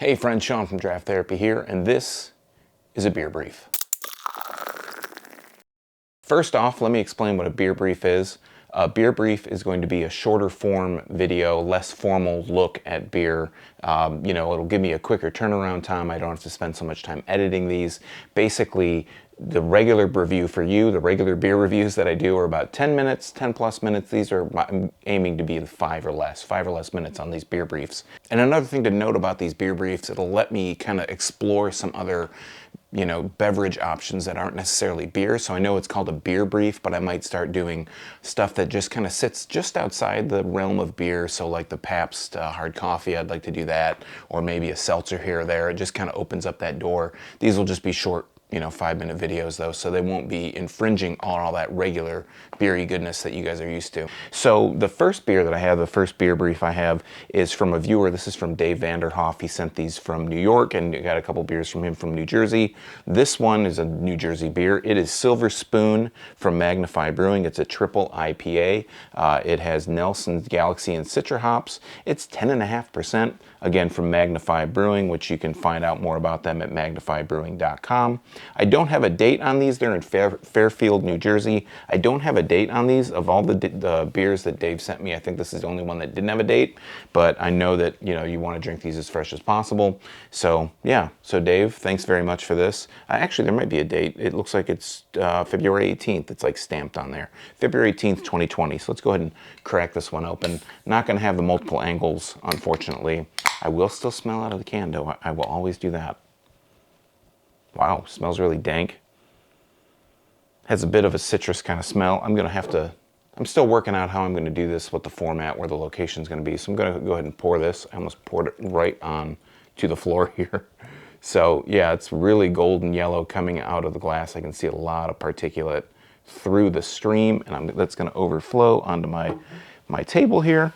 Hey friends, Sean from Draft Therapy here, and this is a beer brief. First off, let me explain what a beer brief is. A beer brief is going to be a shorter form video, less formal look at beer. It'll give me a quicker turnaround time. I don't have to spend so much time editing these. Basically, the regular review for you, the regular beer reviews that I do are about 10 minutes, 10 plus minutes. These are I'm aiming to be 5 or less minutes on these beer briefs. And another thing to note about these beer briefs, it'll let me kind of explore some other beverage options that aren't necessarily beer. So I know it's called a beer brief, but I might start doing stuff that just kind of sits just outside the realm of beer. So like the Pabst hard coffee, I'd like to do that, or maybe a seltzer here or there. It just kind of opens up that door. These will just be short, 5-minute videos though, so they won't be infringing on all that regular beery goodness that you guys are used to. So the first beer that I have, the first beer brief I have, is from a viewer. This is from Dave Vanderhoff. He sent these from New York, and got a couple beers from him from New Jersey. This one is a New Jersey beer. It is Silver Spoon from Magnify Brewing. It's a triple IPA. It has Nelson's Galaxy and Citra hops. It's 10.5%, again from Magnify Brewing, which you can find out more about them at magnifybrewing.com. I don't have a date on these. They're in Fairfield, New Jersey. I don't have a date on these. Of all the beers that Dave sent me, I think this is the only one that didn't have a date, but I know that you want to drink these as fresh as possible. So yeah, so Dave, thanks very much for this. Actually, there might be a date. It looks like it's February 18th. It's like stamped on there. February 18th, 2020. So let's go ahead and crack this one open. Not going to have the multiple angles, unfortunately. I will still smell out of the can, though. I will always do that. Wow, smells really dank. Has a bit of a citrus kind of smell. I'm still working out how I'm going to do this, what the format, where the location is going to be. So I'm going to go ahead and pour this. I almost poured it right on to the floor here. So yeah, it's really golden yellow coming out of the glass. I can see a lot of particulate through the stream, and that's going to overflow onto my table here.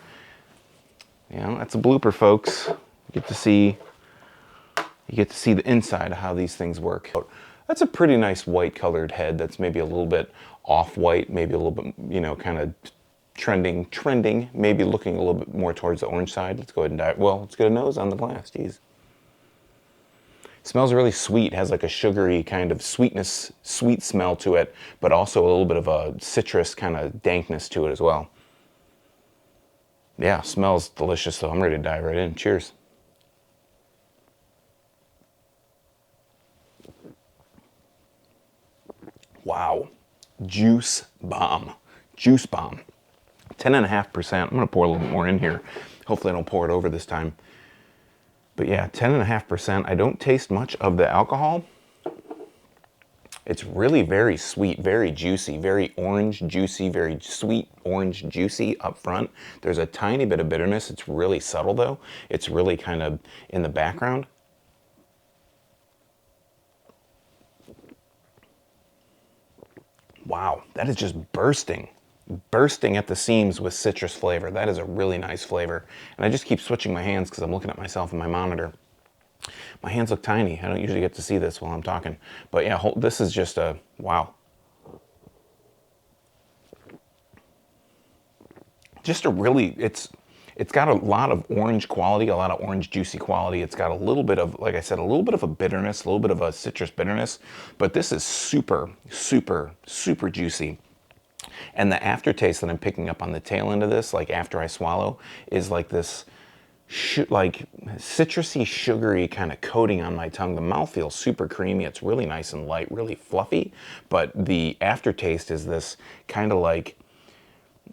That's a blooper, folks. You get to see the inside of how these things work. That's a pretty nice white colored head. That's maybe a little bit off-white, maybe a little bit, kind of trending, maybe looking a little bit more towards the orange side. Let's go ahead and dive. Well, let's get a nose on the glass, geez. Smells really sweet, has like a sugary kind of sweet smell to it, but also a little bit of a citrus kind of dankness to it as well. Yeah, smells delicious though. I'm ready to dive right in. Cheers. Wow, juice bomb. 10.5%. I'm gonna pour a little bit more in here. Hopefully I don't pour it over this time. But yeah, 10.5%. I don't taste much of the alcohol. It's really very sweet, very juicy, very orange juicy, very sweet orange juicy up front. There's a tiny bit of bitterness. It's really subtle though. It's really kind of in the background. Wow, that is just bursting at the seams with citrus flavor. That is a really nice flavor. And I just keep switching my hands because I'm looking at myself in my monitor. My hands look tiny. I don't usually get to see this while I'm talking. But yeah, this is just a, wow. Just a really, it's got a lot of orange quality, a lot of orange juicy quality. It's got a little bit of, like I said, a little bit of a bitterness, a little bit of a citrus bitterness, but this is super, super, super juicy. And the aftertaste that I'm picking up on the tail end of this, like after I swallow, is like this like citrusy, sugary kind of coating on my tongue. The mouth feels super creamy. It's really nice and light, really fluffy, but the aftertaste is this kind of like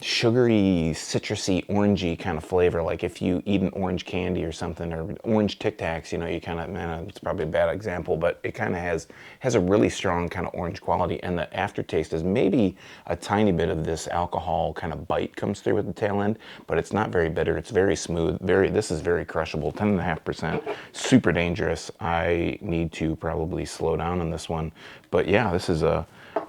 sugary, citrusy, orangey kind of flavor. Like if you eat an orange candy or something, or orange Tic Tacs, you kind of, man, it's probably a bad example, but it kind of has a really strong kind of orange quality, and the aftertaste is maybe a tiny bit of this alcohol kind of bite comes through at the tail end, but it's not very bitter. It's very smooth. This is very crushable. 10.5%, super dangerous. I need to probably slow down on this one, but yeah, this is a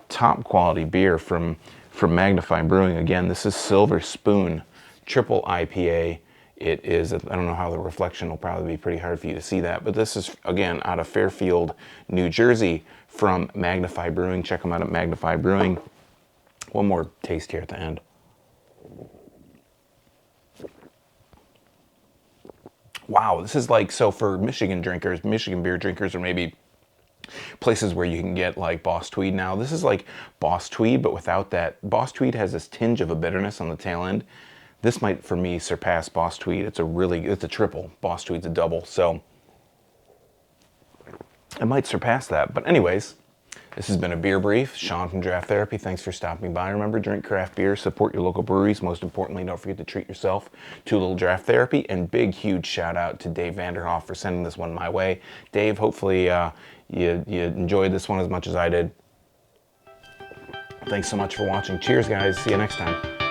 top quality beer from Magnify Brewing. Again, this is Silver Spoon Triple IPA. It is, I don't know how the reflection will probably be pretty hard for you to see that, but this is, again, out of Fairfield, New Jersey from Magnify Brewing. Check them out at Magnify Brewing. One more taste here at the end. Wow, this is like, so for Michigan drinkers, Michigan beer drinkers, or maybe places where you can get like Boss Tweed now, this is like Boss Tweed, but without that. Boss Tweed has this tinge of a bitterness on the tail end. This might, for me, surpass Boss Tweed. It's a triple. Boss Tweed's a double, so it might surpass that. But anyways, this has been a beer brief. Sean from Draft Therapy, thanks for stopping by. Remember, drink craft beer, support your local breweries. Most importantly, don't forget to treat yourself to a little Draft Therapy. And big, huge shout out to Dave Vanderhoff for sending this one my way. Dave, hopefully you enjoyed this one as much as I did. Thanks so much for watching. Cheers, guys. See you next time.